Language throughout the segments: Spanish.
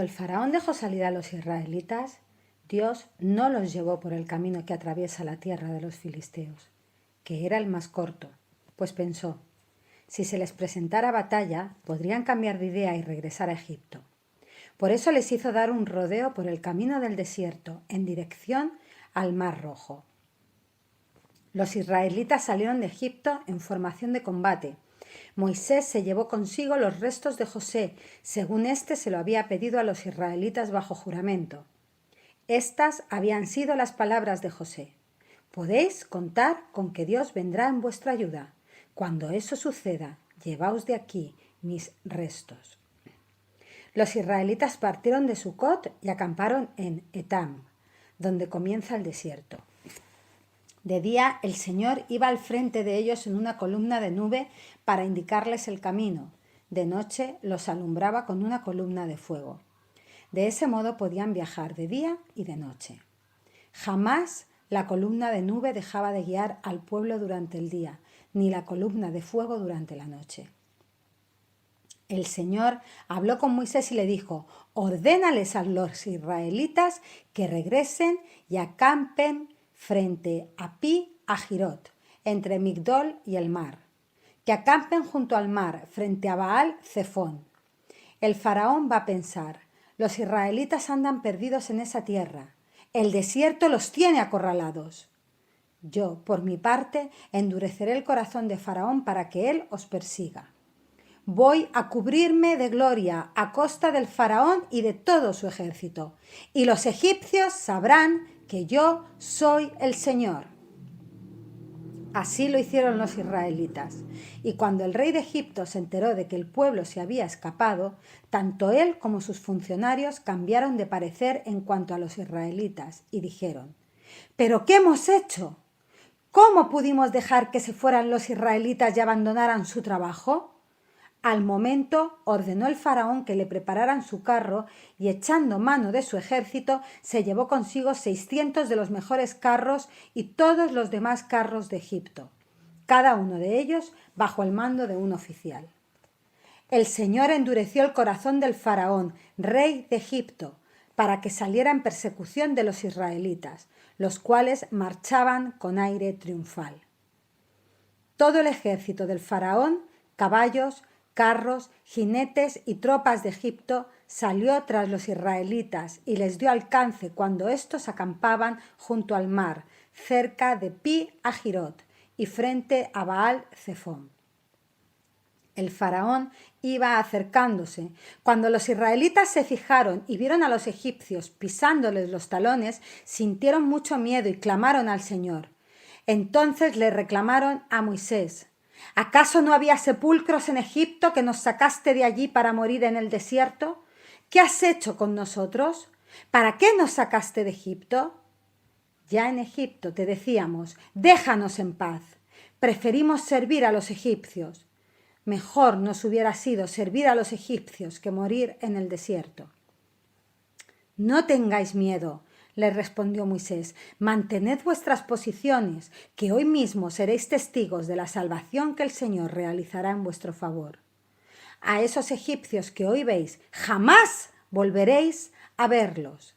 Cuando el faraón dejó salir a los israelitas, Dios no los llevó por el camino que atraviesa la tierra de los filisteos, que era el más corto, pues pensó, si se les presentara batalla, podrían cambiar de idea y regresar a Egipto. Por eso les hizo dar un rodeo por el camino del desierto, en dirección al Mar Rojo. Los israelitas salieron de Egipto en formación de combate. Moisés se llevó consigo los restos de José, según éste se lo había pedido a los israelitas bajo juramento. Estas habían sido las palabras de José. Podéis contar con que Dios vendrá en vuestra ayuda. Cuando eso suceda, llevaos de aquí mis restos. Los israelitas partieron de Sucot y acamparon en Etam, donde comienza el desierto. De día el Señor iba al frente de ellos en una columna de nube para indicarles el camino. De noche los alumbraba con una columna de fuego. De ese modo podían viajar de día y de noche. Jamás la columna de nube dejaba de guiar al pueblo durante el día, ni la columna de fuego durante la noche. El Señor habló con Moisés y le dijo: ordénales a los israelitas que regresen y acampen frente a Pi Hahirot, entre Migdol y el mar, que acampen junto al mar, frente a Baal Zephón. El faraón va a pensar: los israelitas andan perdidos en esa tierra, el desierto los tiene acorralados. Yo, por mi parte, endureceré el corazón de Faraón para que él os persiga. Voy a cubrirme de gloria a costa del faraón y de todo su ejército, y los egipcios sabrán que yo soy el Señor. Así lo hicieron los israelitas, y cuando el rey de Egipto se enteró de que el pueblo se había escapado, tanto él como sus funcionarios cambiaron de parecer en cuanto a los israelitas, y dijeron: ¿pero qué hemos hecho? ¿Cómo pudimos dejar que se fueran los israelitas y abandonaran su trabajo? Al momento ordenó el faraón que le prepararan su carro y, echando mano de su ejército, se llevó consigo 600 de los mejores carros y todos los demás carros de Egipto, cada uno de ellos bajo el mando de un oficial. El Señor endureció el corazón del faraón, rey de Egipto, para que saliera en persecución de los israelitas, los cuales marchaban con aire triunfal. Todo el ejército del faraón, caballos, carros, jinetes y tropas de Egipto salió tras los israelitas y les dio alcance cuando éstos acampaban junto al mar, cerca de Pi Hahirot y frente a Baal Zephón. El faraón iba acercándose. Cuando los israelitas se fijaron y vieron a los egipcios pisándoles los talones, sintieron mucho miedo y clamaron al Señor. Entonces le reclamaron a Moisés: ¿acaso no había sepulcros en Egipto que nos sacaste de allí para morir en el desierto? ¿Qué has hecho con nosotros? ¿Para qué nos sacaste de Egipto? Ya en Egipto te decíamos: déjanos en paz. Preferimos servir a los egipcios. Mejor nos hubiera sido servir a los egipcios que morir en el desierto. No tengáis miedo, le respondió Moisés, mantened vuestras posiciones, que hoy mismo seréis testigos de la salvación que el Señor realizará en vuestro favor. A esos egipcios que hoy veis, jamás volveréis a verlos.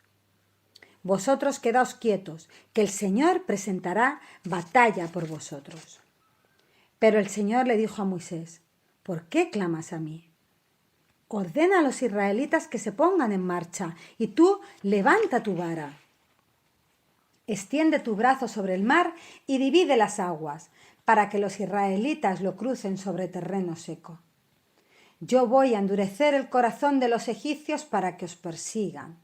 Vosotros quedaos quietos, que el Señor presentará batalla por vosotros. Pero el Señor le dijo a Moisés: ¿por qué clamas a mí? Ordena a los israelitas que se pongan en marcha, y tú levanta tu vara. Extiende tu brazo sobre el mar y divide las aguas, para que los israelitas lo crucen sobre terreno seco. Yo voy a endurecer el corazón de los egipcios para que os persigan.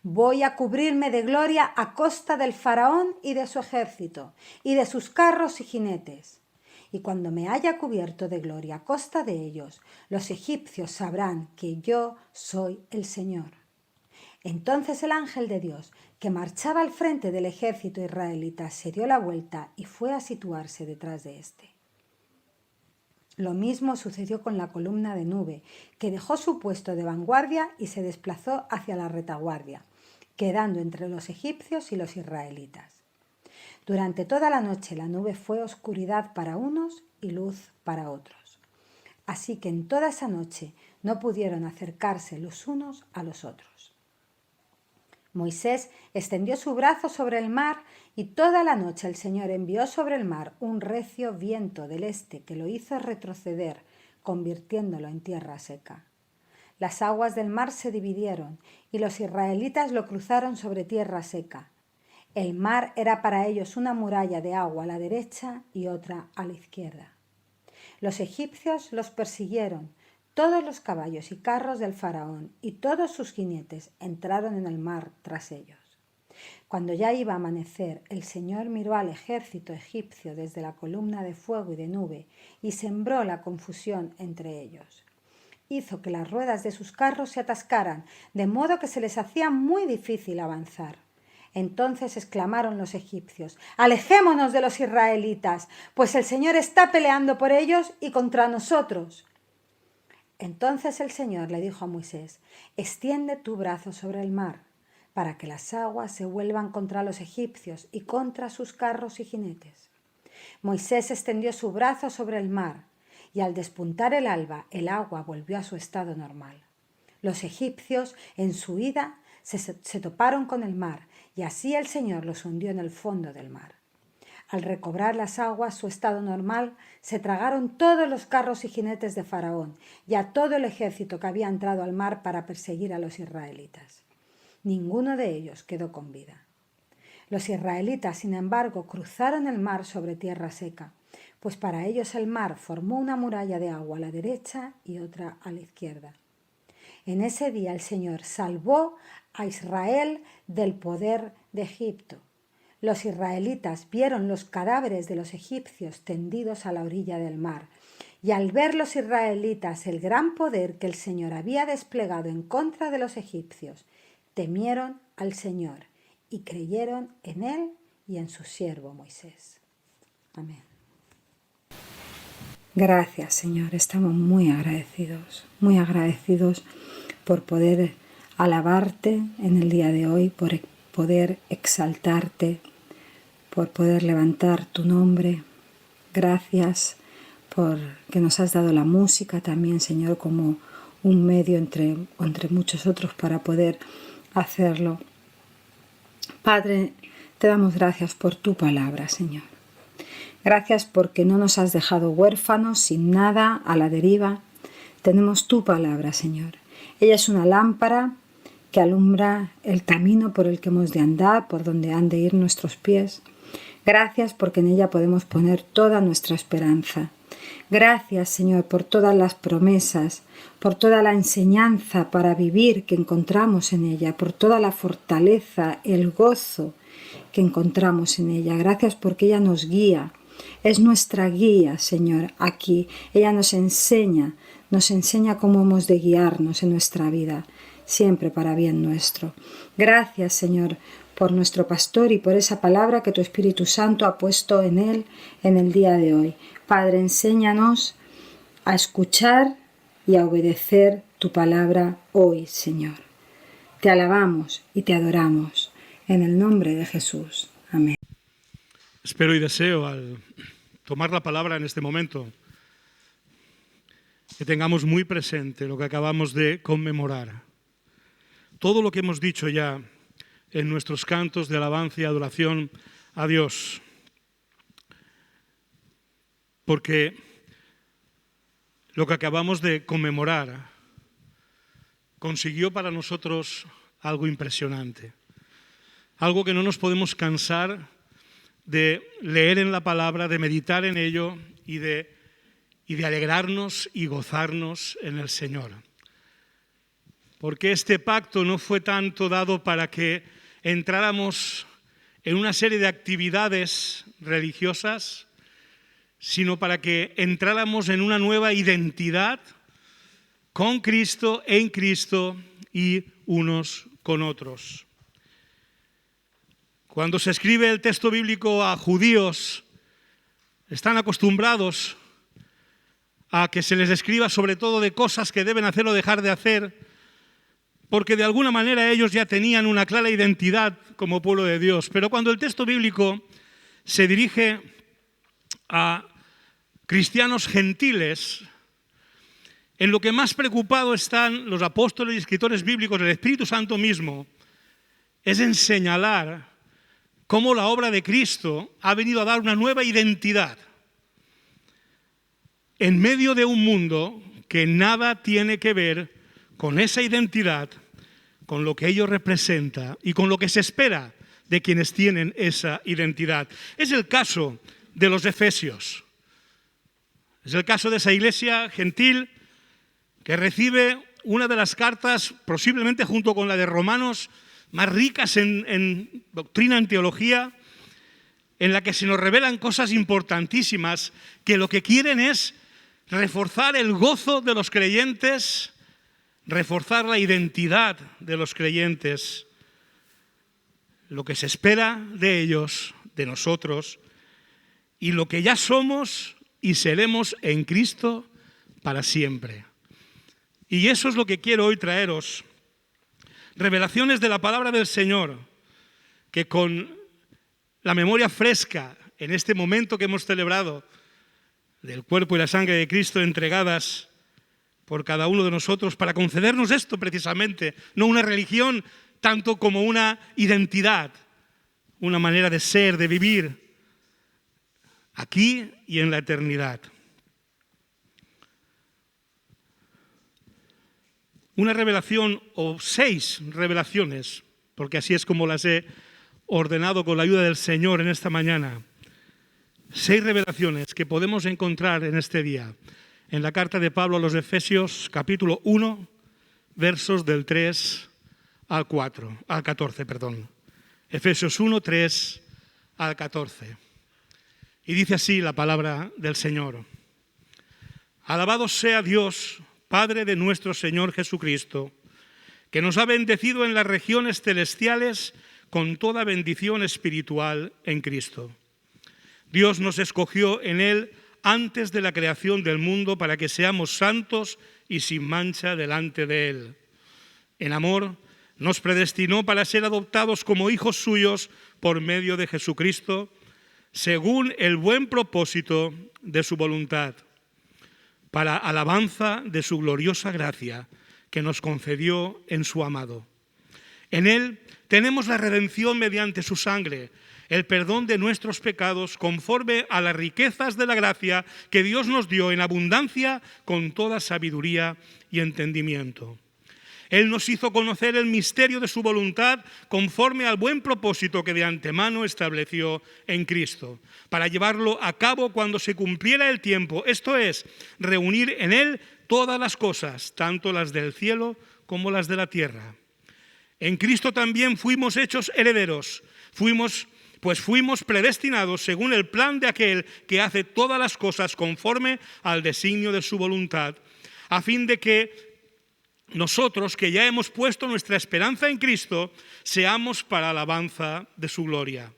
Voy a cubrirme de gloria a costa del faraón y de su ejército, y de sus carros y jinetes. Y cuando me haya cubierto de gloria a costa de ellos, los egipcios sabrán que yo soy el Señor. Entonces el ángel de Dios, que marchaba al frente del ejército israelita, se dio la vuelta y fue a situarse detrás de éste. Lo mismo sucedió con la columna de nube, que dejó su puesto de vanguardia y se desplazó hacia la retaguardia, quedando entre los egipcios y los israelitas. Durante toda la noche la nube fue oscuridad para unos y luz para otros. así que en toda esa noche no pudieron acercarse los unos a los otros. Moisés extendió su brazo sobre el mar y toda la noche el Señor envió sobre el mar un recio viento del este que lo hizo retroceder, convirtiéndolo en tierra seca. Las aguas del mar se dividieron y los israelitas lo cruzaron sobre tierra seca. El mar era para ellos una muralla de agua a la derecha y otra a la izquierda. Los egipcios los persiguieron. Todos los caballos y carros del faraón y todos sus jinetes entraron en el mar tras ellos. Cuando ya iba a amanecer, el Señor miró al ejército egipcio desde la columna de fuego y de nube y sembró la confusión entre ellos. Hizo que las ruedas de sus carros se atascaran, de modo que se les hacía muy difícil avanzar. Entonces exclamaron los egipcios: «Alejémonos de los israelitas, pues el Señor está peleando por ellos y contra nosotros». Entonces el Señor le dijo a Moisés: «Extiende tu brazo sobre el mar, para que las aguas se vuelvan contra los egipcios y contra sus carros y jinetes». Moisés extendió su brazo sobre el mar, y al despuntar el alba, el agua volvió a su estado normal. Los egipcios, en su huida, se toparon con el mar, y así el Señor los hundió en el fondo del mar. Al recobrar las aguas su estado normal, se tragaron todos los carros y jinetes de Faraón y a todo el ejército que había entrado al mar para perseguir a los israelitas. Ninguno de ellos quedó con vida. Los israelitas, sin embargo, cruzaron el mar sobre tierra seca, pues para ellos el mar formó una muralla de agua a la derecha y otra a la izquierda. En ese día el Señor salvó a Israel del poder de Egipto. Los israelitas vieron los cadáveres de los egipcios tendidos a la orilla del mar, y al ver los israelitas el gran poder que el Señor había desplegado en contra de los egipcios, temieron al Señor y creyeron en Él y en su siervo Moisés. Amén. Gracias, Señor. Estamos muy agradecidos por poder alabarte en el día de hoy, por poder exaltarte, por poder levantar tu nombre. Gracias por que nos has dado la música también, Señor, como un medio entre muchos otros para poder hacerlo. Padre, te damos gracias por tu palabra, Señor. Gracias porque no nos has dejado huérfanos, sin nada, a la deriva. Tenemos tu palabra, Señor. Ella es una lámpara que alumbra el camino por el que hemos de andar, por donde han de ir nuestros pies. Gracias porque en ella podemos poner toda nuestra esperanza. Gracias, Señor, por todas las promesas, por toda la enseñanza para vivir que encontramos en ella, por toda la fortaleza, el gozo que encontramos en ella. Gracias porque ella nos guía. Es nuestra guía, Señor, aquí. Ella nos enseña cómo hemos de guiarnos en nuestra vida, siempre para bien nuestro. Gracias, Señor, por nuestro pastor y por esa palabra que tu Espíritu Santo ha puesto en él en el día de hoy. Padre, enséñanos a escuchar y a obedecer tu palabra hoy, Señor. Te alabamos y te adoramos en el nombre de Jesús. Amén. Espero y deseo, al tomar la palabra en este momento, que tengamos muy presente lo que acabamos de conmemorar. Todo lo que hemos dicho ya en nuestros cantos de alabanza y adoración a Dios. Porque lo que acabamos de conmemorar consiguió para nosotros algo impresionante. Algo que no nos podemos cansar de leer en la palabra, de meditar en ello y de alegrarnos y gozarnos en el Señor. Porque este pacto no fue tanto dado para que entráramos en una serie de actividades religiosas, sino para que entráramos en una nueva identidad con Cristo, en Cristo y unos con otros. Cuando se escribe el texto bíblico a judíos, están acostumbrados a que se les escriba sobre todo de cosas que deben hacer o dejar de hacer, porque de alguna manera ellos ya tenían una clara identidad como pueblo de Dios. Pero cuando el texto bíblico se dirige a cristianos gentiles, en lo que más preocupados están los apóstoles y escritores bíblicos, el Espíritu Santo mismo, es en señalar cómo la obra de Cristo ha venido a dar una nueva identidad en medio de un mundo que nada tiene que ver con esa identidad, con lo que ello representa y con lo que se espera de quienes tienen esa identidad. Es el caso de los efesios. Es el caso de esa iglesia gentil que recibe una de las cartas, posiblemente junto con la de Romanos, más ricas en doctrina, en teología, en la que se nos revelan cosas importantísimas que lo que quieren es reforzar el gozo de los creyentes, reforzar la identidad de los creyentes, lo que se espera de ellos, de nosotros, y lo que ya somos y seremos en Cristo para siempre. Y eso es lo que quiero hoy traeros. Revelaciones de la palabra del Señor, que con la memoria fresca en este momento que hemos celebrado del cuerpo y la sangre de Cristo entregadas por cada uno de nosotros para concedernos esto precisamente, no una religión tanto como una identidad, una manera de ser, de vivir aquí y en la eternidad. Una revelación o 6 revelaciones, porque así es como las he ordenado con la ayuda del Señor en esta mañana. 6 revelaciones que podemos encontrar en este día en la carta de Pablo a los Efesios, capítulo 1, versos del 3 al 14. Efesios 1, 3 al 14. Y dice así la palabra del Señor. Alabado sea Dios, Padre de nuestro Señor Jesucristo, que nos ha bendecido en las regiones celestiales con toda bendición espiritual en Cristo. Dios nos escogió en Él antes de la creación del mundo para que seamos santos y sin mancha delante de Él. En amor, nos predestinó para ser adoptados como hijos suyos por medio de Jesucristo, según el buen propósito de su voluntad, para alabanza de su gloriosa gracia que nos concedió en su amado. En Él tenemos la redención mediante su sangre, el perdón de nuestros pecados conforme a las riquezas de la gracia que Dios nos dio en abundancia con toda sabiduría y entendimiento. Él nos hizo conocer el misterio de su voluntad conforme al buen propósito que de antemano estableció en Cristo, para llevarlo a cabo cuando se cumpliera el tiempo, esto es, reunir en Él todas las cosas, tanto las del cielo como las de la tierra. En Cristo también fuimos hechos herederos, fuimos predestinados según el plan de aquel que hace todas las cosas conforme al designio de su voluntad, a fin de que nosotros, que ya hemos puesto nuestra esperanza en Cristo, seamos para alabanza de su gloria.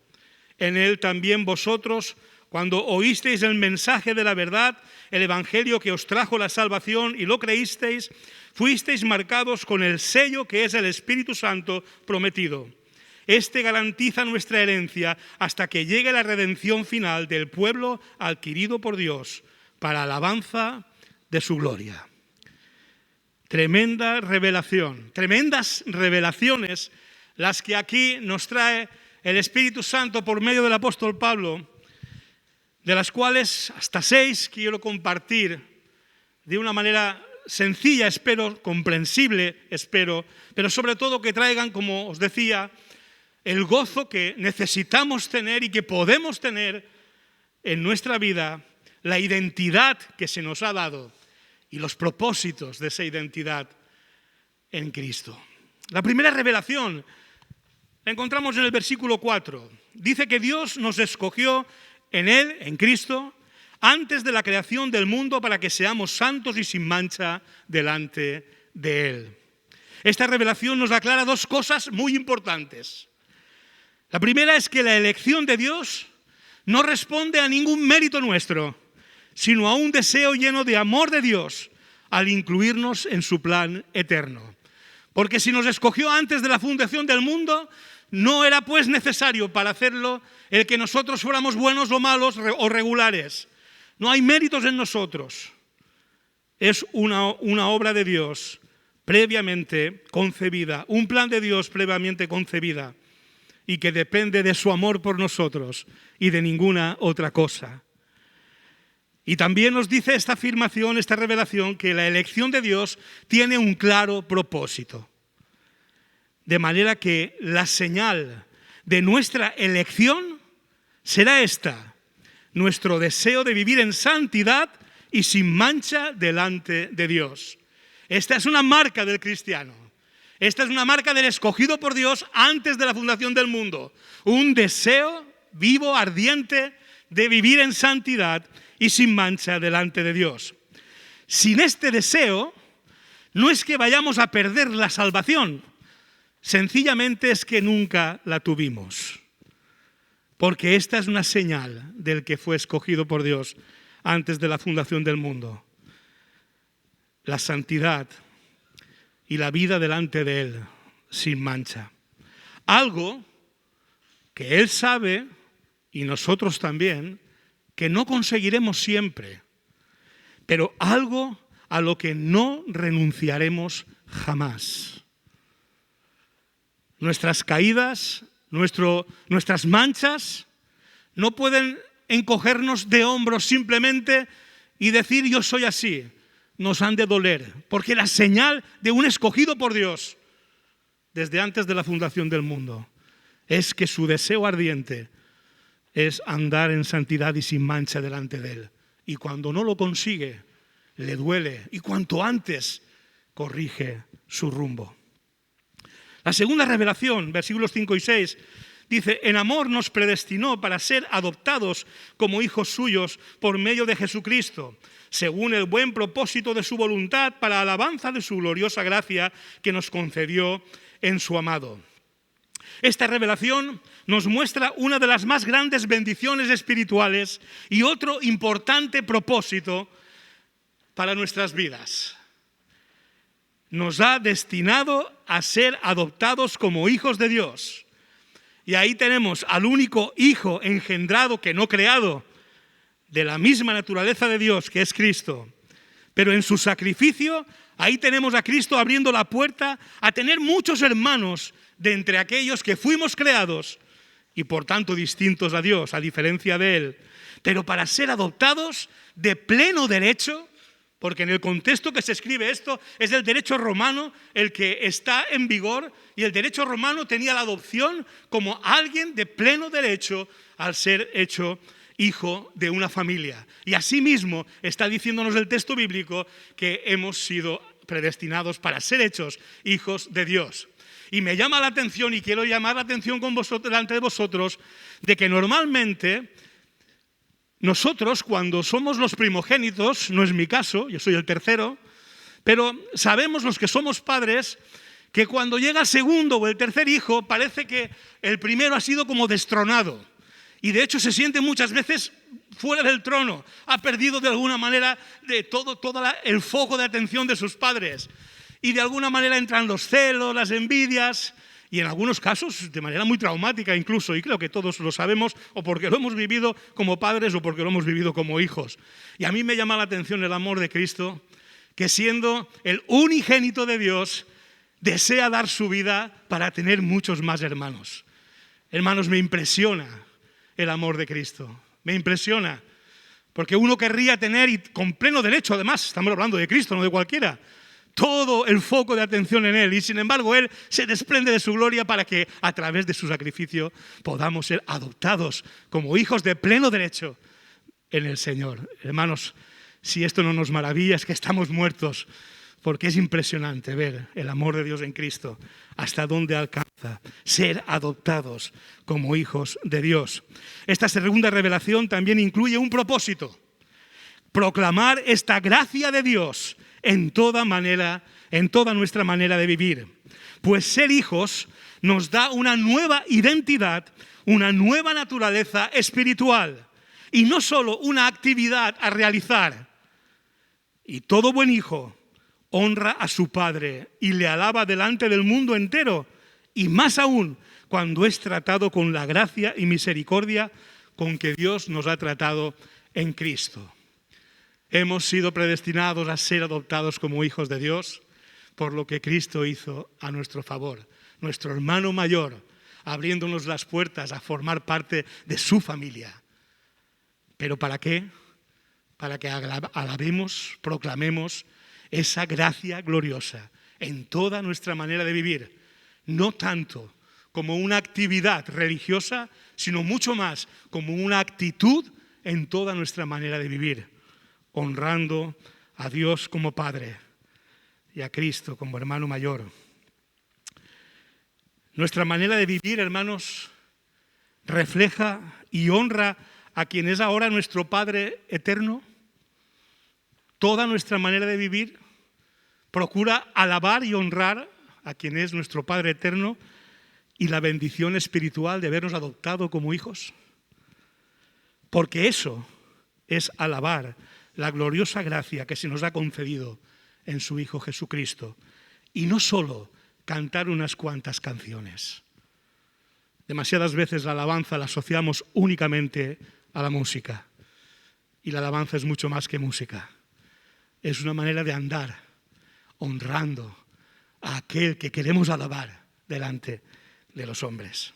En Él también vosotros, cuando oísteis el mensaje de la verdad, el evangelio que os trajo la salvación y lo creísteis, fuisteis marcados con el sello que es el Espíritu Santo prometido. Este garantiza nuestra herencia hasta que llegue la redención final del pueblo adquirido por Dios, para alabanza de su gloria. Tremenda revelación, tremendas revelaciones las que aquí nos trae el Espíritu Santo por medio del apóstol Pablo, de las cuales hasta 6 quiero compartir de una manera sencilla, espero, comprensible, espero, pero sobre todo que traigan, como os decía, el gozo que necesitamos tener y que podemos tener en nuestra vida, la identidad que se nos ha dado y los propósitos de esa identidad en Cristo. La primera revelación la encontramos en el versículo 4. Dice que Dios nos escogió en Él, en Cristo, antes de la creación del mundo para que seamos santos y sin mancha delante de Él. Esta revelación nos aclara 2 cosas muy importantes. La primera es que la elección de Dios no responde a ningún mérito nuestro, sino a un deseo lleno de amor de Dios al incluirnos en su plan eterno. Porque si nos escogió antes de la fundación del mundo, no era pues necesario para hacerlo el que nosotros fuéramos buenos o malos o regulares. No hay méritos en nosotros. es una obra de Dios previamente concebida, un plan de Dios previamente concebida y que depende de su amor por nosotros y de ninguna otra cosa. Y también nos dice esta afirmación, esta revelación, que la elección de Dios tiene un claro propósito. De manera que la señal de nuestra elección será esta: nuestro deseo de vivir en santidad y sin mancha delante de Dios. Esta es una marca del cristiano. Esta es una marca del escogido por Dios antes de la fundación del mundo. Un deseo vivo, ardiente, de vivir en santidad y sin mancha delante de Dios. Sin este deseo, no es que vayamos a perder la salvación, sencillamente es que nunca la tuvimos. Porque esta es una señal del que fue escogido por Dios antes de la fundación del mundo. La santidad y la vida delante de Él, sin mancha. Algo que Él sabe, y nosotros también, que no conseguiremos siempre, pero algo a lo que no renunciaremos jamás. Nuestras caídas, nuestras manchas, no pueden encogernos de hombros simplemente y decir yo soy así. Nos han de doler, porque la señal de un escogido por Dios desde antes de la fundación del mundo es que su deseo ardiente es andar en santidad y sin mancha delante de Él. Y cuando no lo consigue, le duele, y cuanto antes corrige su rumbo. La segunda revelación, versículos 5 y 6, dice: en amor nos predestinó para ser adoptados como hijos suyos por medio de Jesucristo, según el buen propósito de su voluntad, para alabanza de su gloriosa gracia que nos concedió en su amado. Esta revelación nos muestra una de las más grandes bendiciones espirituales y otro importante propósito para nuestras vidas. Nos ha destinado a ser adoptados como hijos de Dios. Y ahí tenemos al único hijo engendrado, que no creado, de la misma naturaleza de Dios, que es Cristo. Pero en su sacrificio, ahí tenemos a Cristo abriendo la puerta a tener muchos hermanos de entre aquellos que fuimos creados y por tanto distintos a Dios, a diferencia de Él. Pero para ser adoptados de pleno derecho, porque en el contexto que se escribe esto es el derecho romano el que está en vigor, y el derecho romano tenía la adopción como alguien de pleno derecho al ser hecho hijo de una familia. Y asimismo está diciéndonos el texto bíblico que hemos sido predestinados para ser hechos hijos de Dios. Y me llama la atención, y quiero llamar la atención con vosotros, delante de vosotros, de que normalmente nosotros, cuando somos los primogénitos, no es mi caso, yo soy el tercero, pero sabemos los que somos padres que cuando llega el segundo o el tercer hijo parece que el primero ha sido como destronado. Y de hecho se siente muchas veces fuera del trono, ha perdido de alguna manera de todo el foco de atención de sus padres. Y de alguna manera entran los celos, las envidias, y en algunos casos de manera muy traumática incluso, y creo que todos lo sabemos, o porque lo hemos vivido como padres o porque lo hemos vivido como hijos. Y a mí me llama la atención el amor de Cristo, que siendo el unigénito de Dios, desea dar su vida para tener muchos más hermanos. Hermanos, me impresiona el amor de Cristo, me impresiona, porque uno querría tener, y con pleno derecho además, estamos hablando de Cristo, no de cualquiera, todo el foco de atención en Él, y sin embargo Él se desprende de su gloria para que a través de su sacrificio podamos ser adoptados como hijos de pleno derecho en el Señor. Hermanos, si esto no nos maravilla es que estamos muertos, porque es impresionante ver el amor de Dios en Cristo, hasta dónde alcanza ser adoptados como hijos de Dios. Esta segunda revelación también incluye un propósito: proclamar esta gracia de Dios en toda nuestra manera de vivir. Pues ser hijos nos da una nueva identidad, una nueva naturaleza espiritual, y no solo una actividad a realizar. Y todo buen hijo honra a su padre y le alaba delante del mundo entero, y más aún cuando es tratado con la gracia y misericordia con que Dios nos ha tratado en Cristo. hemos sido predestinados a ser adoptados como hijos de Dios por lo que Cristo hizo a nuestro favor. Nuestro hermano mayor, abriéndonos las puertas a formar parte de su familia. ¿Pero para qué? Para que alabemos, proclamemos esa gracia gloriosa en toda nuestra manera de vivir. No tanto como una actividad religiosa, sino mucho más como una actitud en toda nuestra manera de vivir, honrando a Dios como Padre y a Cristo como hermano mayor. Nuestra manera de vivir, hermanos, refleja y honra a quien es ahora nuestro Padre eterno. Toda nuestra manera de vivir procura alabar y honrar a quien es nuestro Padre eterno y la bendición espiritual de habernos adoptado como hijos. Porque eso es alabar la gloriosa gracia que se nos ha concedido en su Hijo Jesucristo. Y no solo cantar unas cuantas canciones. Demasiadas veces la alabanza la asociamos únicamente a la música. Y la alabanza es mucho más que música. Es una manera de andar honrando a aquel que queremos alabar delante de los hombres.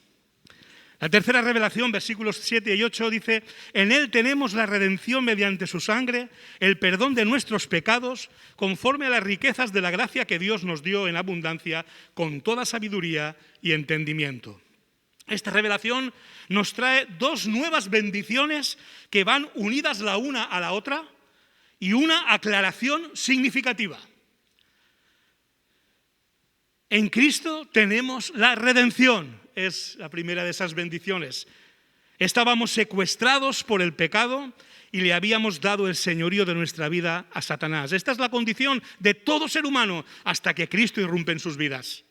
La tercera revelación, versículos 7 y 8, dice: en Él tenemos la redención mediante su sangre, el perdón de nuestros pecados, conforme a las riquezas de la gracia que Dios nos dio en abundancia, con toda sabiduría y entendimiento. Esta revelación nos trae dos nuevas bendiciones que van unidas la una a la otra y una aclaración significativa. En Cristo tenemos la redención, es la primera de esas bendiciones. Estábamos secuestrados por el pecado y le habíamos dado el señorío de nuestra vida a Satanás. Esta es la condición de todo ser humano hasta que Cristo irrumpe en sus vidas.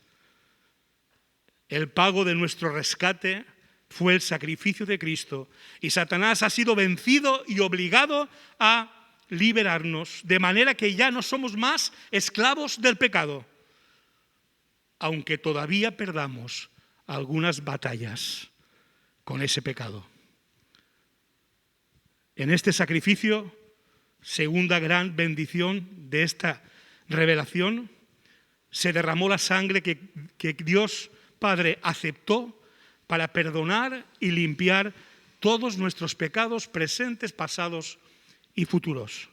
El pago de nuestro rescate fue el sacrificio de Cristo y Satanás ha sido vencido y obligado a liberarnos, de manera que ya no somos más esclavos del pecado, aunque todavía perdamos algunas batallas con ese pecado. En este sacrificio, segunda gran bendición de esta revelación, se derramó la sangre que Dios Padre aceptó para perdonar y limpiar todos nuestros pecados presentes, pasados y futuros,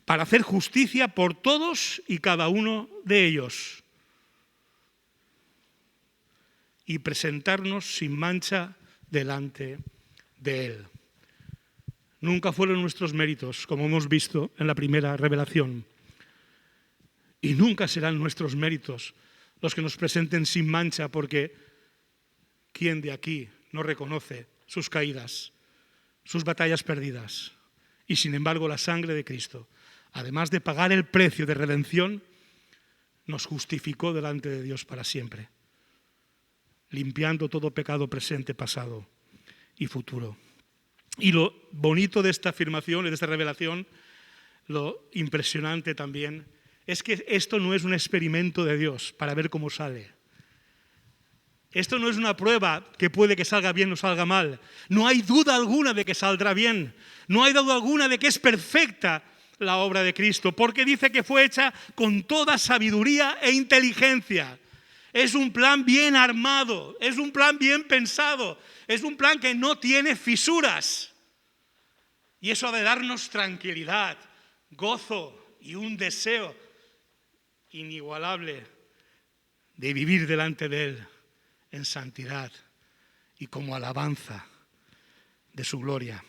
para hacer justicia por todos y cada uno de ellos y presentarnos sin mancha delante de Él. Nunca fueron nuestros méritos, como hemos visto en la primera revelación, y nunca serán nuestros méritos los que nos presenten sin mancha, porque ¿quién de aquí no reconoce sus caídas, sus batallas perdidas? Y sin embargo la sangre de Cristo, además de pagar el precio de redención, nos justificó delante de Dios para siempre, limpiando todo pecado presente, pasado y futuro. Y lo bonito de esta afirmación y de esta revelación, lo impresionante también, es que esto no es un experimento de Dios para ver cómo sale. Esto no es una prueba que puede que salga bien o salga mal. No hay duda alguna de que saldrá bien. No hay duda alguna de que es perfecta la obra de Cristo, porque dice que fue hecha con toda sabiduría e inteligencia. Es un plan bien armado, es un plan bien pensado, es un plan que no tiene fisuras. Y eso ha de darnos tranquilidad, gozo y un deseo inigualable de vivir delante de Él en santidad y como alabanza de su gloria.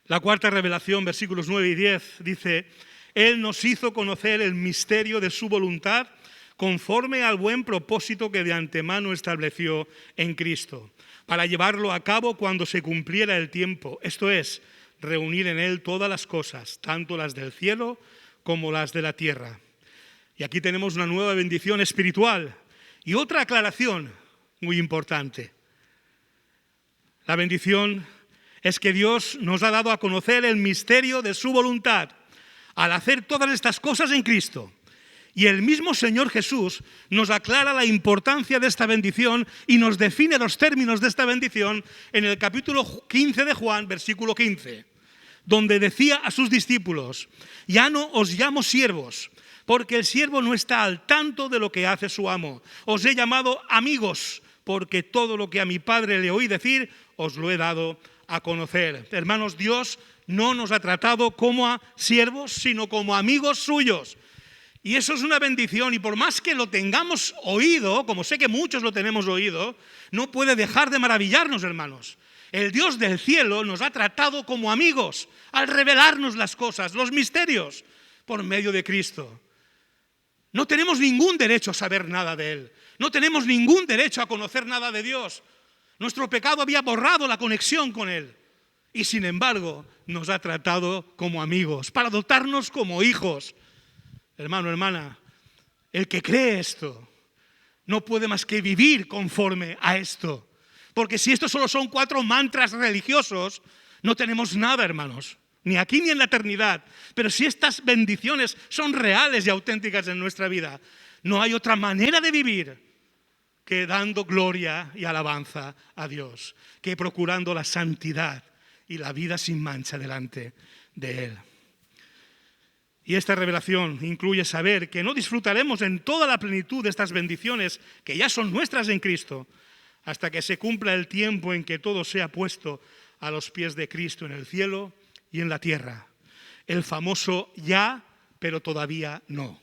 La cuarta revelación, versículos 9 y 10, dice: Él nos hizo conocer el misterio de su voluntad conforme al buen propósito que de antemano estableció en Cristo, para llevarlo a cabo cuando se cumpliera el tiempo, esto es, reunir en Él todas las cosas, tanto las del cielo como las de la tierra. Y aquí tenemos una nueva bendición espiritual y otra aclaración muy importante. La bendición es que Dios nos ha dado a conocer el misterio de su voluntad al hacer todas estas cosas en Cristo. Y el mismo Señor Jesús nos aclara la importancia de esta bendición y nos define los términos de esta bendición en el capítulo 15 de Juan, versículo 15. donde decía a sus discípulos: ya no os llamo siervos, porque el siervo no está al tanto de lo que hace su amo. Os he llamado amigos, porque todo lo que a mi Padre le oí decir, os lo he dado a conocer. Hermanos, Dios no nos ha tratado como a siervos, sino como amigos suyos. Y eso es una bendición, y por más que lo tengamos oído, como sé que muchos lo tenemos oído, no puede dejar de maravillarnos, hermanos. El Dios del cielo nos ha tratado como amigos al revelarnos las cosas, los misterios, por medio de Cristo. No tenemos ningún derecho a saber nada de Él. No tenemos ningún derecho a conocer nada de Dios. Nuestro pecado había borrado la conexión con Él. Y sin embargo, nos ha tratado como amigos, para adoptarnos como hijos. Hermano, hermana, el que cree esto no puede más que vivir conforme a esto. Porque si estos solo son 4 mantras religiosos, no tenemos nada, hermanos, ni aquí ni en la eternidad. Pero si estas bendiciones son reales y auténticas en nuestra vida, no hay otra manera de vivir que dando gloria y alabanza a Dios, que procurando la santidad y la vida sin mancha delante de Él. Y esta revelación incluye saber que no disfrutaremos en toda la plenitud de estas bendiciones que ya son nuestras en Cristo, hasta que se cumpla el tiempo en que todo sea puesto a los pies de Cristo en el cielo y en la tierra. El famoso ya, pero todavía no,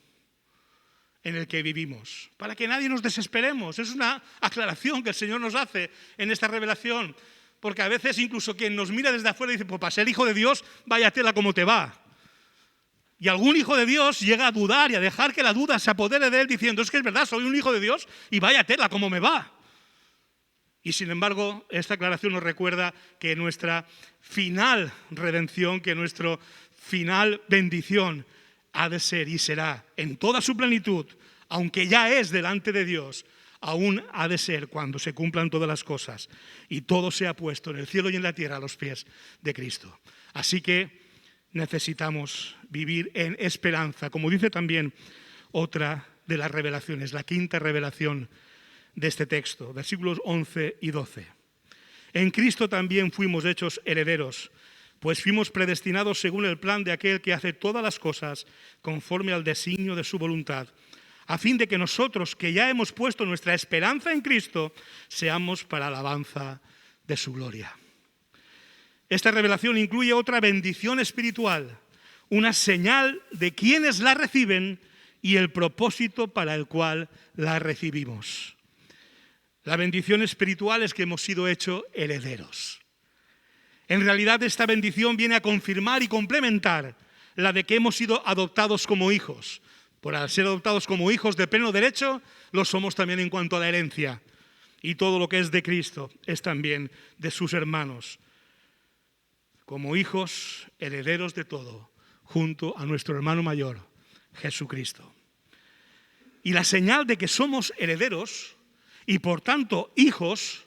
en el que vivimos. Para que nadie nos desesperemos. Es una aclaración que el Señor nos hace en esta revelación. Porque a veces incluso quien nos mira desde afuera dice: pues para ser hijo de Dios, vaya tela como te va. Y algún hijo de Dios llega a dudar y a dejar que la duda se apodere de él diciendo: es que es verdad, soy un hijo de Dios y vaya tela como me va. Y sin embargo, esta aclaración nos recuerda que nuestra final redención, que nuestra final bendición ha de ser y será en toda su plenitud, aunque ya es delante de Dios, aún ha de ser cuando se cumplan todas las cosas y todo sea puesto en el cielo y en la tierra a los pies de Cristo. Así que necesitamos vivir en esperanza, como dice también otra de las revelaciones, la 5ª revelación de este texto, versículos 11 y 12. En Cristo también fuimos hechos herederos, pues fuimos predestinados según el plan de aquel que hace todas las cosas conforme al designio de su voluntad, a fin de que nosotros, que ya hemos puesto nuestra esperanza en Cristo, seamos para alabanza de su gloria. Esta revelación incluye otra bendición espiritual, una señal de quienes la reciben y el propósito para el cual la recibimos. La bendición espiritual es que hemos sido hechos herederos. En realidad, esta bendición viene a confirmar y complementar la de que hemos sido adoptados como hijos. Por al ser adoptados como hijos de pleno derecho, lo somos también en cuanto a la herencia. Y todo lo que es de Cristo es también de sus hermanos. Como hijos, herederos de todo, junto a nuestro hermano mayor, Jesucristo. Y la señal de que somos herederos y por tanto hijos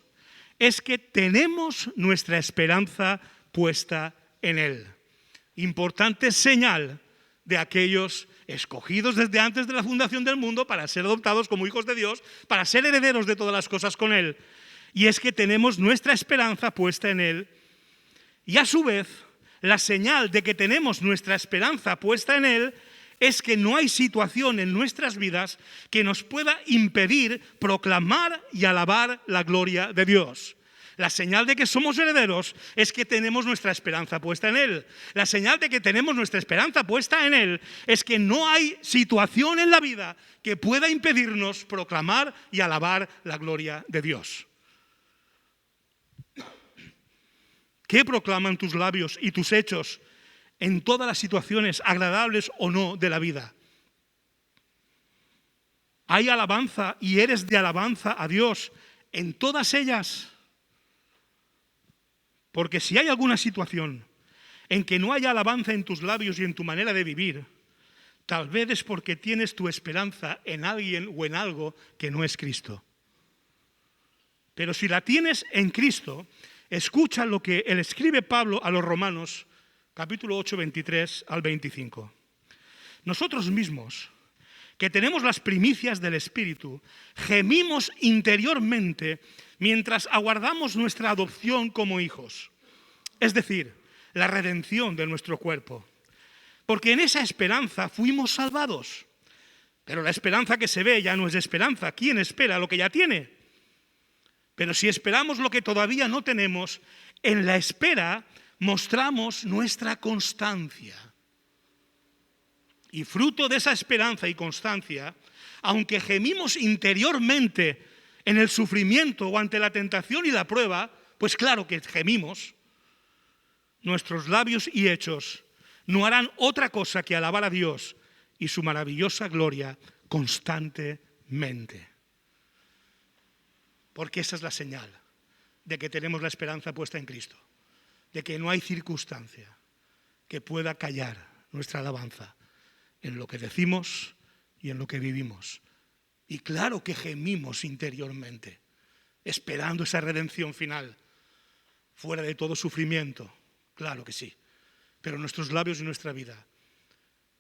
es que tenemos nuestra esperanza puesta en Él. Importante señal de aquellos escogidos desde antes de la fundación del mundo para ser adoptados como hijos de Dios, para ser herederos de todas las cosas con Él. Y es que tenemos nuestra esperanza puesta en Él. Y a su vez, la señal de que tenemos nuestra esperanza puesta en Él es que no hay situación en nuestras vidas que nos pueda impedir proclamar y alabar la gloria de Dios. La señal de que somos herederos es que tenemos nuestra esperanza puesta en Él. La señal de que tenemos nuestra esperanza puesta en Él es que no hay situación en la vida que pueda impedirnos proclamar y alabar la gloria de Dios. ¿Qué proclaman tus labios y tus hechos en todas las situaciones, agradables o no, de la vida? ¿Hay alabanza y eres de alabanza a Dios en todas ellas? Porque si hay alguna situación en que no haya alabanza en tus labios y en tu manera de vivir, tal vez es porque tienes tu esperanza en alguien o en algo que no es Cristo. Pero si la tienes en Cristo, escucha lo que él escribe Pablo a los Romanos, capítulo 8, 23 al 25. Nosotros mismos, que tenemos las primicias del Espíritu, gemimos interiormente mientras aguardamos nuestra adopción como hijos. Es decir, la redención de nuestro cuerpo. Porque en esa esperanza fuimos salvados. Pero la esperanza que se ve ya no es esperanza. ¿Quién espera lo que ya tiene? Pero si esperamos lo que todavía no tenemos, en la espera mostramos nuestra constancia. Y fruto de esa esperanza y constancia, aunque gemimos interiormente en el sufrimiento o ante la tentación y la prueba, pues claro que gemimos, nuestros labios y hechos no harán otra cosa que alabar a Dios y su maravillosa gloria constantemente. Porque esa es la señal de que tenemos la esperanza puesta en Cristo, de que no hay circunstancia que pueda callar nuestra alabanza en lo que decimos y en lo que vivimos. Y claro que gemimos interiormente, esperando esa redención final, fuera de todo sufrimiento, claro que sí. Pero nuestros labios y nuestra vida,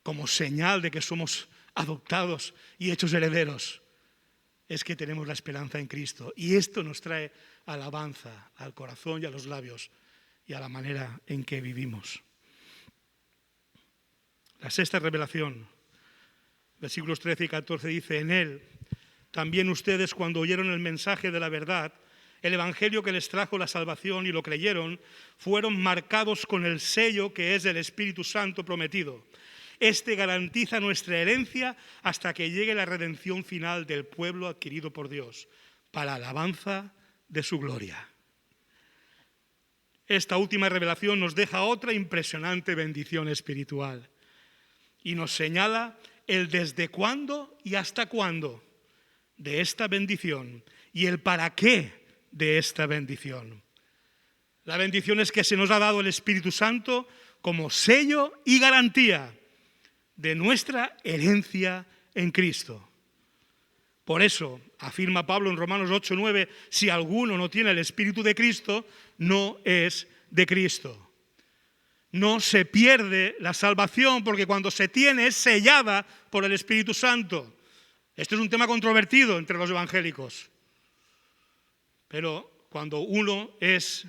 como señal de que somos adoptados y hechos herederos, es que tenemos la esperanza en Cristo. Y esto nos trae alabanza al corazón y a los labios y a la manera en que vivimos. La sexta revelación, versículos 13 y 14, dice: en él también ustedes, cuando oyeron el mensaje de la verdad, el evangelio que les trajo la salvación y lo creyeron, fueron marcados con el sello que es el Espíritu Santo prometido. Este garantiza nuestra herencia hasta que llegue la redención final del pueblo adquirido por Dios, para alabanza de su gloria. Esta última revelación nos deja otra impresionante bendición espiritual y nos señala el desde cuándo y hasta cuándo de esta bendición y el para qué de esta bendición. La bendición es que se nos ha dado el Espíritu Santo como sello y garantía de nuestra herencia en Cristo. Por eso afirma Pablo en Romanos 8:9, si alguno no tiene el Espíritu de Cristo, no es de Cristo. No se pierde la salvación porque cuando se tiene es sellada por el Espíritu Santo. Esto es un tema controvertido entre los evangélicos. Pero cuando uno es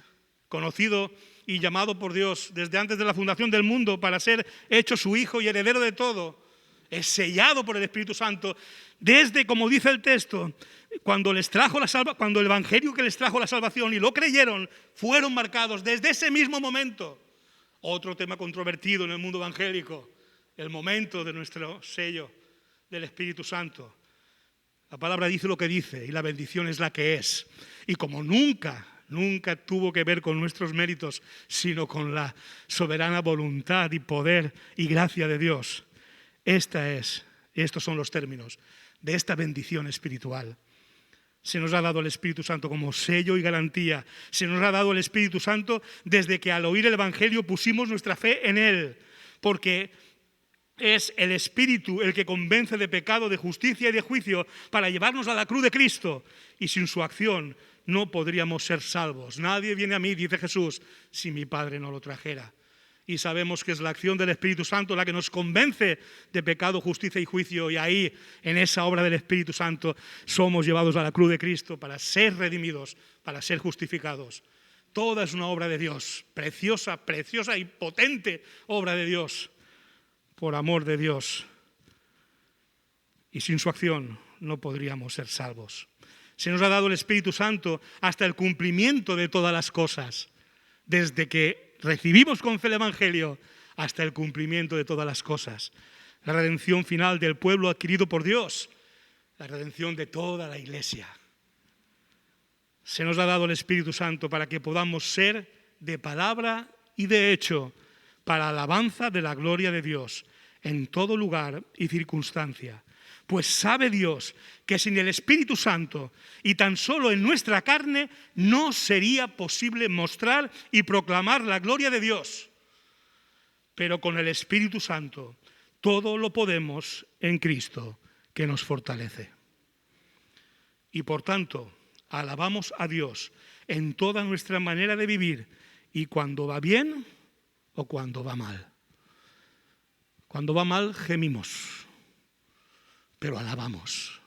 conocido y llamado por Dios desde antes de la fundación del mundo para ser hecho su hijo y heredero de todo, es sellado por el Espíritu Santo, desde, como dice el texto, cuando el evangelio que les trajo la salvación y lo creyeron, fueron marcados desde ese mismo momento. Otro tema controvertido en el mundo evangélico, el momento de nuestro sello del Espíritu Santo. La palabra dice lo que dice y la bendición es la que es. Y como nunca tuvo que ver con nuestros méritos, sino con la soberana voluntad y poder y gracia de Dios, estos son los términos de esta bendición espiritual. Se nos ha dado el Espíritu Santo como sello y garantía. Se nos ha dado el Espíritu Santo desde que al oír el Evangelio pusimos nuestra fe en Él, porque es el Espíritu el que convence de pecado, de justicia y de juicio para llevarnos a la cruz de Cristo. Y sin su acción no podríamos ser salvos. Nadie viene a mí, dice Jesús, si mi Padre no lo trajera. Y sabemos que es la acción del Espíritu Santo la que nos convence de pecado, justicia y juicio. Y ahí, en esa obra del Espíritu Santo, somos llevados a la cruz de Cristo para ser redimidos, para ser justificados. Toda es una obra de Dios, preciosa, preciosa y potente obra de Dios, por amor de Dios. Y sin su acción no podríamos ser salvos. Se nos ha dado el Espíritu Santo hasta el cumplimiento de todas las cosas, desde que recibimos con fe el Evangelio hasta el cumplimiento de todas las cosas. La redención final del pueblo adquirido por Dios, la redención de toda la Iglesia. Se nos ha dado el Espíritu Santo para que podamos ser de palabra y de hecho para alabanza de la gloria de Dios en todo lugar y circunstancia. Pues sabe Dios que sin el Espíritu Santo y tan solo en nuestra carne no sería posible mostrar y proclamar la gloria de Dios. Pero con el Espíritu Santo todo lo podemos en Cristo que nos fortalece. Y por tanto, alabamos a Dios en toda nuestra manera de vivir y cuando va bien o cuando va mal. Cuando va mal gemimos, pero alabamos,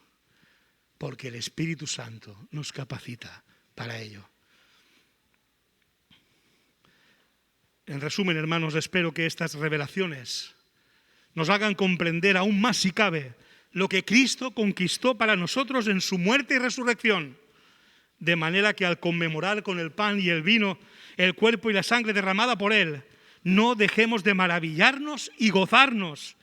porque el Espíritu Santo nos capacita para ello. En resumen, hermanos, espero que estas revelaciones nos hagan comprender aún más, si cabe, lo que Cristo conquistó para nosotros en su muerte y resurrección, de manera que al conmemorar con el pan y el vino el cuerpo y la sangre derramada por Él, no dejemos de maravillarnos y gozarnos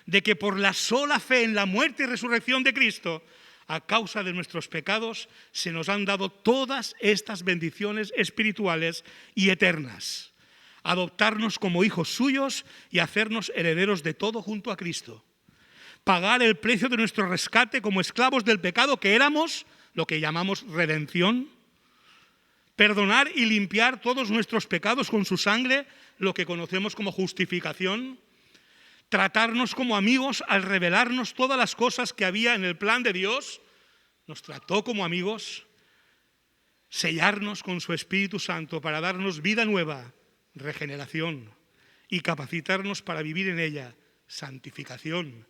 de que por la sola fe en la muerte y resurrección de Cristo, a causa de nuestros pecados, se nos han dado todas estas bendiciones espirituales y eternas. Adoptarnos como hijos suyos y hacernos herederos de todo junto a Cristo. Pagar el precio de nuestro rescate como esclavos del pecado que éramos, lo que llamamos redención. Perdonar y limpiar todos nuestros pecados con su sangre, lo que conocemos como justificación. Tratarnos como amigos al revelarnos todas las cosas que había en el plan de Dios. Nos trató como amigos. Sellarnos con su Espíritu Santo para darnos vida nueva, regeneración, y capacitarnos para vivir en ella, santificación,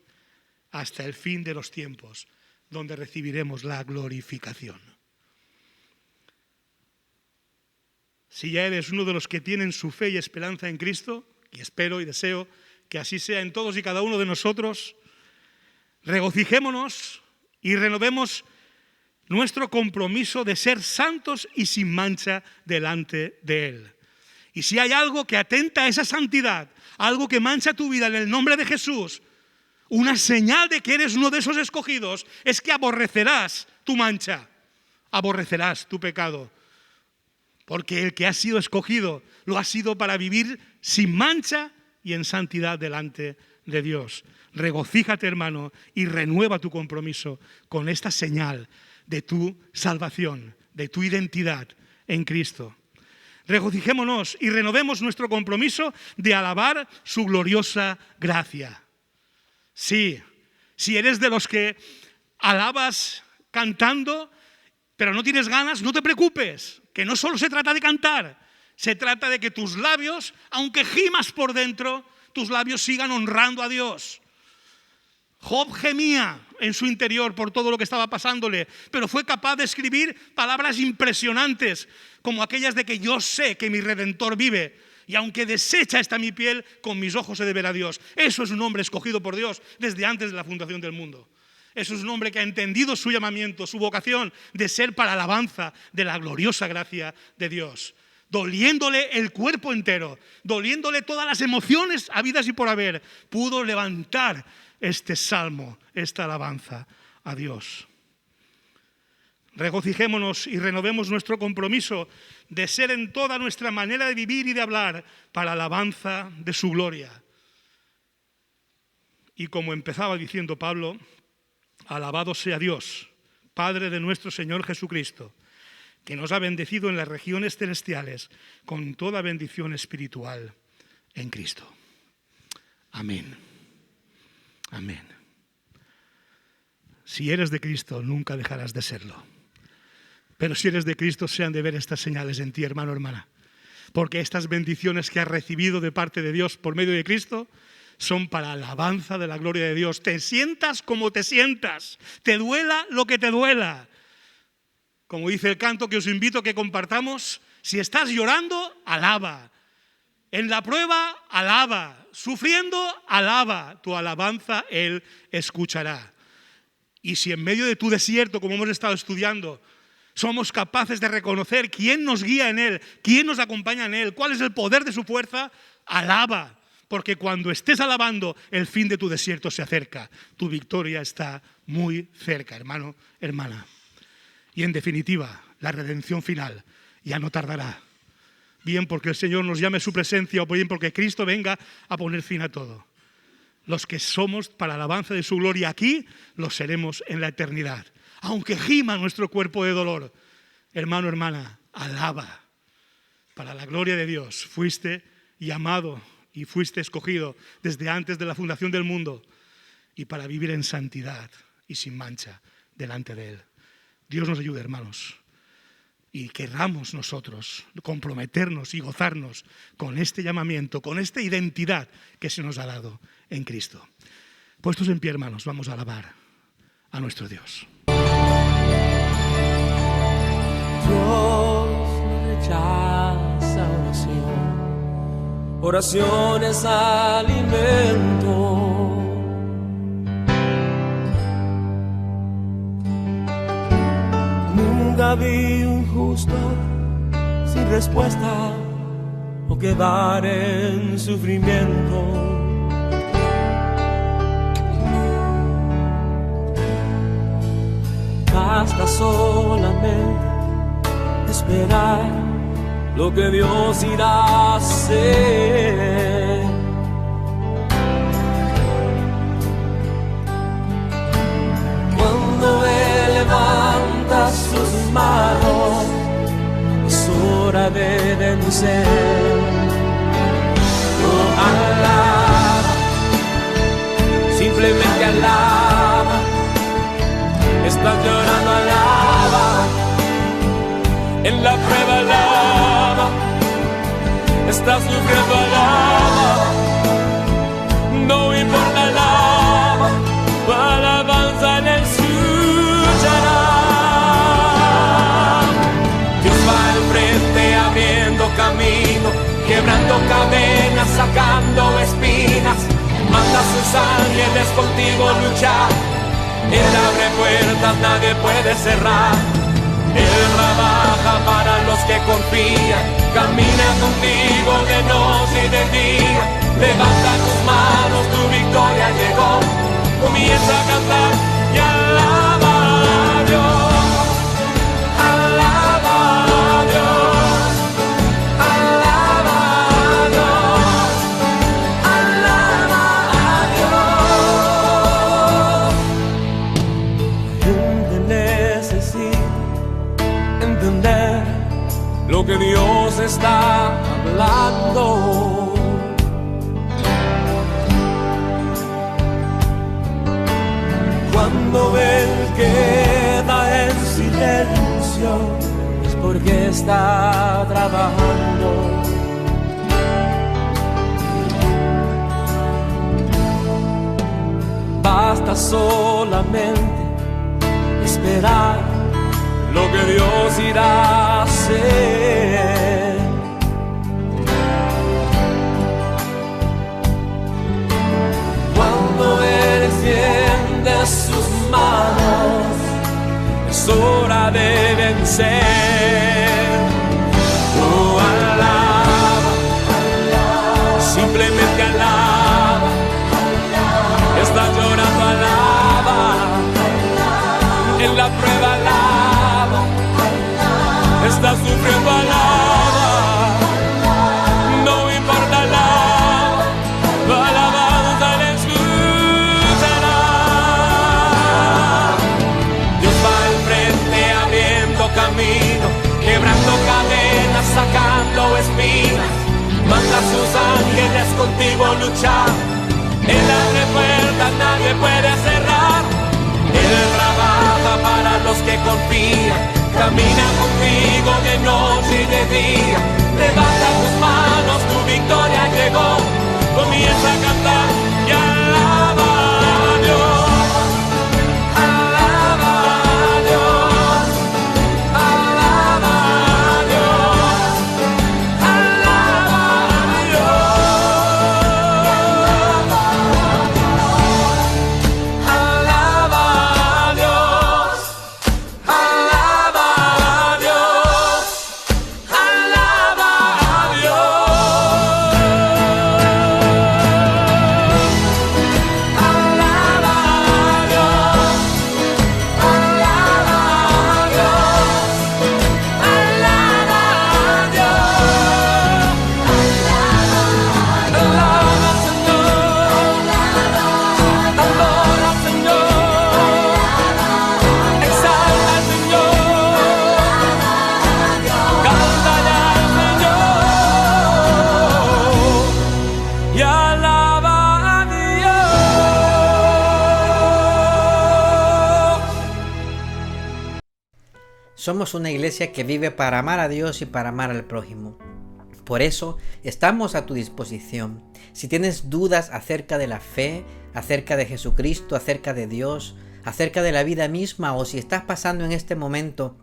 hasta el fin de los tiempos, donde recibiremos la glorificación. Si ya eres uno de los que tienen su fe y esperanza en Cristo, y espero y deseo que así sea en todos y cada uno de nosotros, regocijémonos y renovemos nuestro compromiso de ser santos y sin mancha delante de Él. Y si hay algo que atenta a esa santidad, algo que mancha tu vida en el nombre de Jesús, una señal de que eres uno de esos escogidos es que aborrecerás tu mancha, aborrecerás tu pecado. Porque el que ha sido escogido lo ha sido para vivir sin mancha y en santidad delante de Dios. Regocíjate, hermano, y renueva tu compromiso con esta señal de tu salvación, de tu identidad en Cristo. Regocijémonos y renovemos nuestro compromiso de alabar su gloriosa gracia. Sí, si eres de los que alabas cantando, pero no tienes ganas, no te preocupes, que no solo se trata de cantar, se trata de que tus labios, aunque gimas por dentro, tus labios sigan honrando a Dios. Job gemía en su interior por todo lo que estaba pasándole, pero fue capaz de escribir palabras impresionantes, como aquellas de que yo sé que mi Redentor vive, y aunque deshecha está mi piel, con mis ojos he de ver a Dios. Eso es un hombre escogido por Dios desde antes de la fundación del mundo. Eso es un hombre que ha entendido su llamamiento, su vocación de ser para alabanza de la gloriosa gracia de Dios. Doliéndole el cuerpo entero, doliéndole todas las emociones habidas y por haber, pudo levantar este salmo, esta alabanza a Dios. Regocijémonos y renovemos nuestro compromiso de ser en toda nuestra manera de vivir y de hablar para alabanza de su gloria. Y como empezaba diciendo Pablo, alabado sea Dios, Padre de nuestro Señor Jesucristo, que nos ha bendecido en las regiones celestiales con toda bendición espiritual en Cristo. Amén. Amén. Si eres de Cristo, nunca dejarás de serlo. Pero si eres de Cristo, se han de ver estas señales en ti, hermano, hermana. Porque estas bendiciones que has recibido de parte de Dios por medio de Cristo son para alabanza de la gloria de Dios. Te sientas como te sientas, te duela lo que te duela. Como dice el canto que os invito a que compartamos, si estás llorando, alaba. En la prueba, alaba. Sufriendo, alaba. Tu alabanza Él escuchará. Y si en medio de tu desierto, como hemos estado estudiando, somos capaces de reconocer quién nos guía en Él, quién nos acompaña en Él, cuál es el poder de su fuerza, alaba. Porque cuando estés alabando, el fin de tu desierto se acerca. Tu victoria está muy cerca, hermano, hermana. Y en definitiva, la redención final ya no tardará. Bien porque el Señor nos llame a su presencia o bien porque Cristo venga a poner fin a todo. Los que somos para alabanza de su gloria aquí, lo seremos en la eternidad. Aunque gima nuestro cuerpo de dolor, hermano, hermana, alaba. Para la gloria de Dios fuiste llamado y fuiste escogido desde antes de la fundación del mundo y para vivir en santidad y sin mancha delante de Él. Dios nos ayude, hermanos, y querramos nosotros comprometernos y gozarnos con este llamamiento, con esta identidad que se nos ha dado en Cristo. Puestos en pie, hermanos, vamos a alabar a nuestro Dios. Dios no rechaza oración, oración es alimento. Nunca vi un justo sin respuesta o quedar en sufrimiento. Basta solamente esperar lo que Dios irá a hacer. Cuando Él levanta sus manos, es hora de vencer. Oh, alaba, simplemente alaba. Estás llorando, alaba. En la prueba, alaba. Estás sufriendo, alaba. No importa, alaba. Tu alabanza en Él escuchará. Dios va al frente abriendo camino, quebrando cadenas, sacando espinas. Manda a sus ángeles contigo luchar. Él abre puertas, nadie puede cerrar. Él trabaja para los que confían. Camina contigo de noche y de día. Levanta tus manos, tu victoria llegó. Comienza a cantar y alaba a Dios. Alaba a Dios. Alaba a Dios. Alaba a Dios. Gente necesita entender lo que Dios está hablando. Cuando Él queda en silencio, es porque está trabajando. Basta solamente esperar lo que Dios irá a hacer. Cuando Él extiende sus manos, es hora de vencer. Oh, alaba, simplemente alaba. Estás llorando, alaba. En la prueba, alaba. Estás sufriendo, alaba. No importa, alaba. Tu alabanza le escuchará. Dios va al frente abriendo camino, quebrando cadenas, sacando espinas. Manda a sus ángeles contigo luchar. Él abre puertas, nadie puede cerrar. Él trabaja para los que confían. Camina contigo de noche y de día. Levanta tus manos, tu victoria llegó. Comienza a cantar y alaba a Dios. Alaba a Dios. Alaba a Dios. Alaba a Dios. Alaba a Dios. Alaba a Dios. Alaba a Somos una iglesia que vive para amar a Dios y para amar al prójimo. Por eso estamos a tu disposición. Si tienes dudas acerca de la fe, acerca de Jesucristo, acerca de Dios, acerca de la vida misma, o si estás pasando en este momento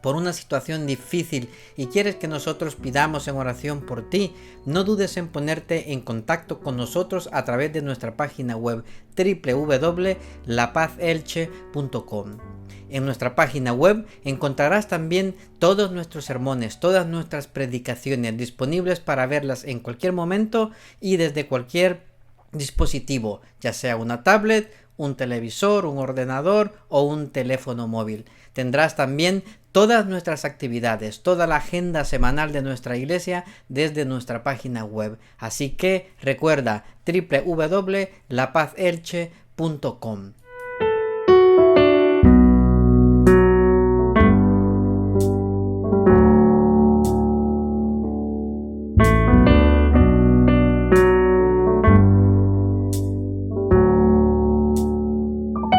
por una situación difícil y quieres que nosotros pidamos en oración por ti, no dudes en ponerte en contacto con nosotros a través de nuestra página web www.lapazelche.com. En nuestra página web encontrarás también todos nuestros sermones, todas nuestras predicaciones disponibles para verlas en cualquier momento y desde cualquier dispositivo, ya sea una tablet, un televisor, un ordenador o un teléfono móvil. Tendrás también todas nuestras actividades, toda la agenda semanal de nuestra iglesia desde nuestra página web. Así que recuerda www.lapazelche.com.